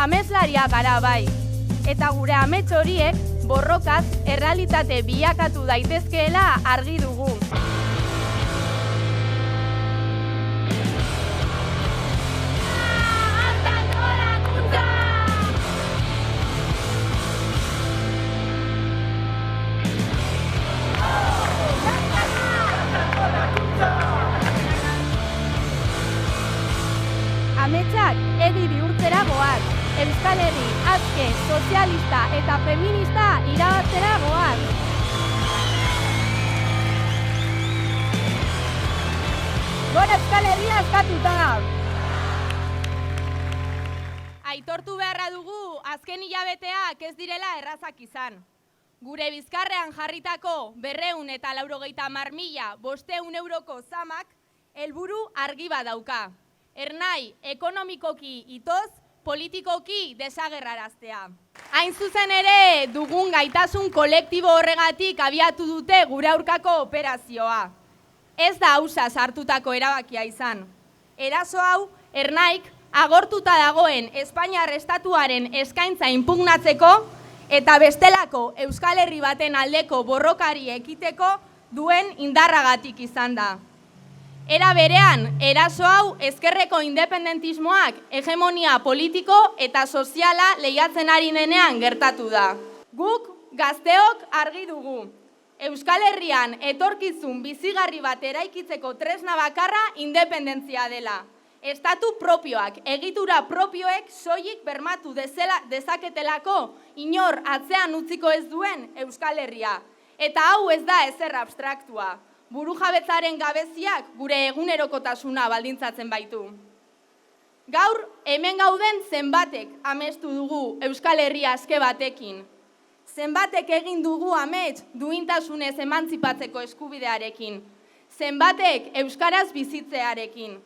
Ameslaria gara bai, eta gure amets horiek borrokaz errealitate bilakatu daitezkeela argi dugu. Ametsak egi bihurtzera goaz. Euskal Herri aske, sozialista eta feminista irabaztera goaz. Gora Euskal Herria askatuta! Aitortu beharra dugu azken hilabeteak ez direla errazak izan. Gure bizkarrean jarritako 290.000 500 euroko zamak helburu argi bat dauka. Ernai ekonomikoki itoz, politikoki desagerraraztea. Hain zuzen ere, dugun gaitasun kolektibo horregatik abiatu dute gure aurkako operazioa. Ez da ausaz hartutako erabakia izan. Eraso hau, Ernaik agortuta dagoen Espainiar Estatuaren eskaintza inpugnatzeko eta bestelako Euskal Herri baten aldeko borrokari ekiteko duen indarragatik izan da. Era berean, eraso hau ezkerreko independentismoak hegemonia politiko eta soziala lehiatzen ari denean gertatu da. Guk gazteok argi dugu. Euskal Herrian etorkizun bizigarri bat eraikitzeko tresna bakarra independentzia dela. Estatu propioak, egitura propioek soilik bermatu dezaketelako inor atzean utziko ez duen Euskal Herria. Eta hau ez da ezer abstraktua. Burujabetzaren gabeziak gure egunerokotasuna baldintzatzen baitu. Gaur, hemen gauden zenbatek amestu dugu Euskal Herria aske batekin. Zenbatek egin dugu amets duintasunez emantzipatzeko eskubidearekin. Zenbatek euskaraz bizitzearekin.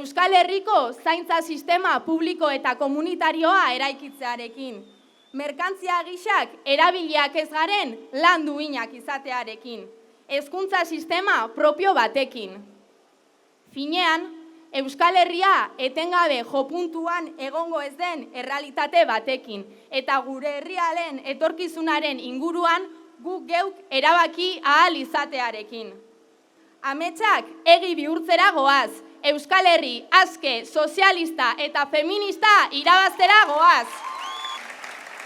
Euskal Herriko zaintza sistema publiko eta komunitarioa eraikitzearekin. Merkantzia gixak erabiliak ez garen lan duinak izatearekin. Hezkuntza sistema propio batekin. Finean, Euskal Herria etengabe jopuntuan egongo ez den errealitate batekin, eta gure herriaren etorkizunaren inguruan guk geuk erabaki ahal izatearekin. Ametsak egi bihurtzera goaz, Euskal Herri aske, sozialista eta feminista irabaztera goaz.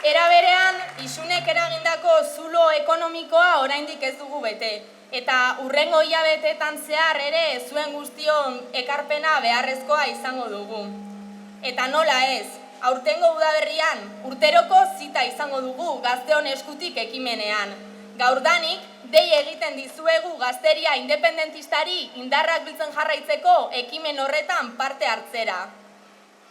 Era berean, isunek eragindako zulo ekonomikoa oraindik ez dugu bete. Eta hurrengo hilabeteetan zehar ere zuen guztion ekarpena beharrezkoa izango dugu. Eta nola ez, aurtengo udaberrian urteroko zita izango dugu gazteon eskutik ekimenean. Gaurdanik, dei egiten dizuegu gazteria independentistari indarrak biltzen jarraitzeko ekimen horretan parte hartzera.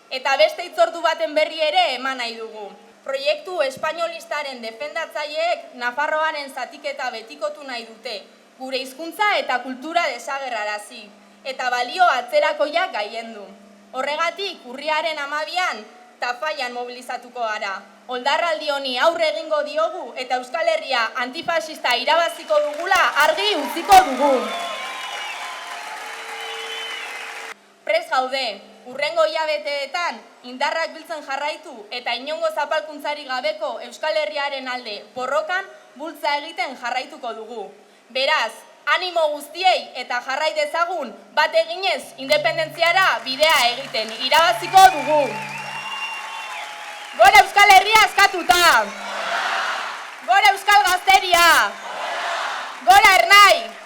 Eta beste hitzordu baten berri ere eman nahi dugu. Proiektu espainolistaren defendatzaileek Nafarroaren zatiketa betikotu nahi dute, gure hizkuntza eta kultura desagerrarazi, eta balio atzerakoiak gailendu. Horregatik, urriaren 12an Tafallan mobilizatuko gara. Oldarraldi honi aurre egingo diogu eta Euskal Herria antifasista irabaziko dugula argi utziko dugu. Prest gaude, hurrengo hilabeteetan indarrak biltzen jarraitu eta inongo zapalkuntzari gabeko Euskal Herriaren alde borrokan bultza egiten jarraituko dugu. Beraz, animo guztiei eta jarrai dezagun bat eginez independentziara bidea egiten irabaziko dugu. Gora Euskal Herria askatuta! Gora Euskal Gazteria! Gora Ernai!